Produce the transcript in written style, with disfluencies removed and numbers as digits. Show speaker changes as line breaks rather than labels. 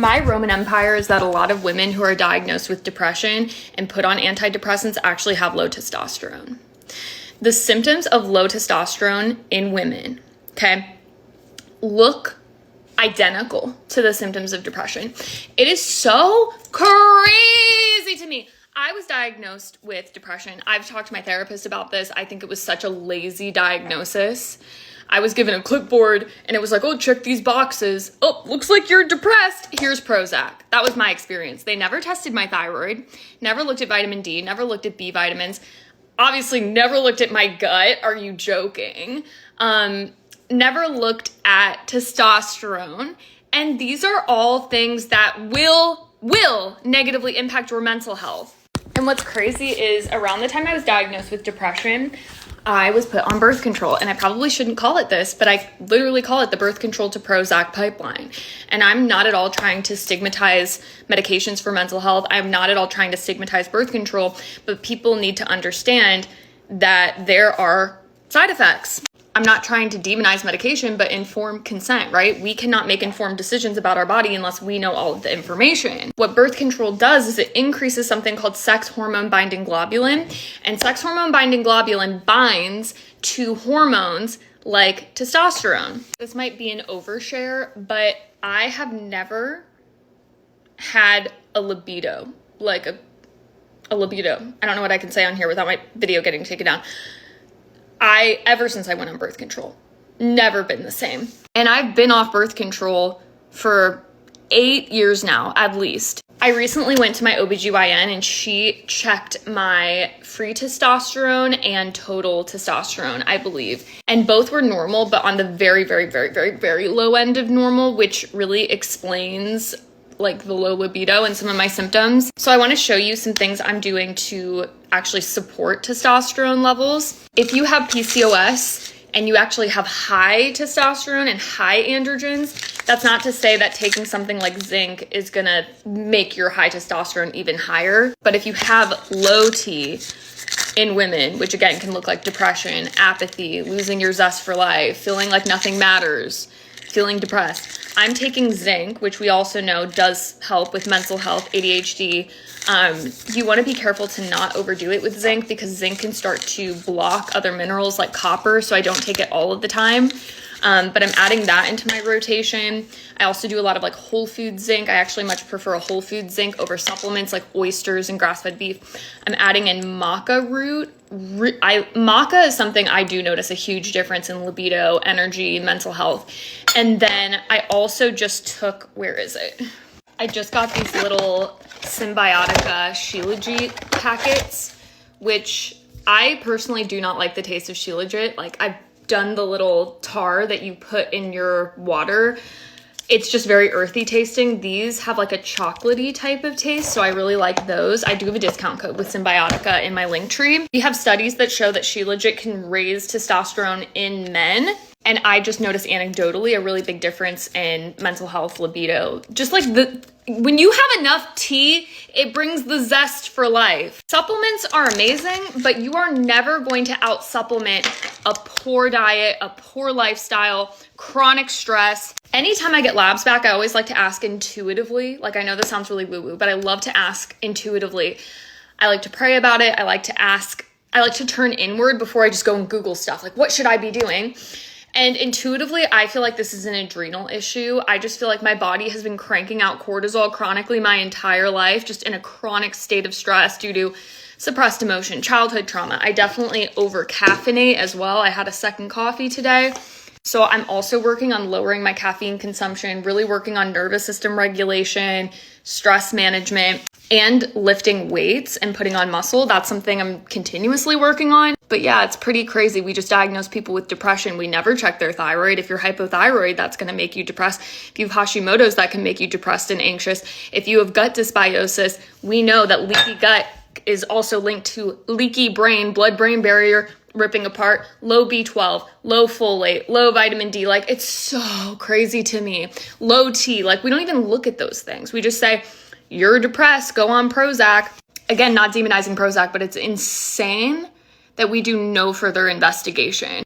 My Roman Empire is that a lot of women who are diagnosed with depression and put on antidepressants actually have low testosterone. The symptoms of low testosterone in women, okay, look identical to the symptoms of depression. It is so crazy to me. I was diagnosed with depression. I've talked to my therapist about this. I think it was such a lazy diagnosis. I was given a clipboard and it was like, oh, check these boxes. Oh, looks like you're depressed. Here's Prozac. That was my experience. They never tested my thyroid, never looked at vitamin D, never looked at B vitamins, obviously never looked at my gut. Are you joking? Never looked at testosterone. And these are all things that will negatively impact your mental health. And what's crazy is around the time I was diagnosed with depression, I was put on birth control, and I probably shouldn't call it this, but I literally call it the birth control to Prozac pipeline. And I'm not at all trying to stigmatize medications for mental health. I'm not at all trying to stigmatize birth control, but people need to understand that there are side effects. I'm not trying to demonize medication, but informed consent, right? We cannot make informed decisions about our body unless we know all of the information. What birth control does is it increases something called sex hormone binding globulin, and sex hormone binding globulin binds to hormones like testosterone. This might be an overshare, but I have never had a libido, like a libido. I don't know what I can say on here without my video getting taken down. Ever since I went on birth control, never been the same. And I've been off birth control for 8 years now, at least. I recently went to my OBGYN and she checked my free testosterone and total testosterone, I believe. And both were normal, but on the very, very, very, very, very low end of normal, which really explains like the low libido and some of my symptoms. So I want to show you some things I'm doing to actually support testosterone levels. If you have PCOS and you actually have high testosterone and high androgens, that's not to say that taking something like zinc is gonna make your high testosterone even higher. But if you have low T in women, which again can look like depression, apathy, losing your zest for life, feeling like nothing matters, feeling depressed, I'm taking zinc, which we also know does help with mental health, ADHD. You want to be careful to not overdo it with zinc because zinc can start to block other minerals like copper, so I don't take it all of the time. But I'm adding that into my rotation. I also do a lot of like whole food zinc. I actually much prefer a whole food zinc over supplements like oysters and grass-fed beef. I'm adding in maca root. Maca is something I do notice a huge difference in libido, energy, mental health. And then I also just took, where is it? I just got these little Symbiotica Shilajit packets, which I personally do not like the taste of Shilajit. Like I've done the little tar that you put in your water. It's just very earthy tasting. These have like a chocolatey type of taste, so I really like those. I do have a discount code with Symbiotica in my link tree. We have studies that show that Shilajit can raise testosterone in men, and I just noticed anecdotally a really big difference in mental health, libido. Just like when you have enough tea, it brings the zest for life. Supplements are amazing, but you are never going to out-supplement a poor diet, a poor lifestyle, chronic stress. Anytime I get labs back, I always like to ask intuitively. Like, I know this sounds really woo-woo, but I love to ask intuitively. I like to pray about it. I like to turn inward before I just go and Google stuff. Like, what should I be doing? And intuitively, I feel like this is an adrenal issue. I just feel like my body has been cranking out cortisol chronically my entire life, just in a chronic state of stress due to suppressed emotion, childhood trauma. I definitely over-caffeinate as well. I had a second coffee today. So I'm also working on lowering my caffeine consumption, really working on nervous system regulation, stress management, and lifting weights and putting on muscle. That's something I'm continuously working on. But yeah, it's pretty crazy. We just diagnose people with depression. We never check their thyroid. If you're hypothyroid, that's going to make you depressed. If you have Hashimoto's, that can make you depressed and anxious. If you have gut dysbiosis, we know that leaky gut is also linked to leaky brain, blood-brain barrier ripping apart, low B12, low folate, low vitamin D. Like, it's so crazy to me. Low T, like, we don't even look at those things. We just say, you're depressed, go on Prozac. Again, not demonizing Prozac, but it's insane that we do no further investigation.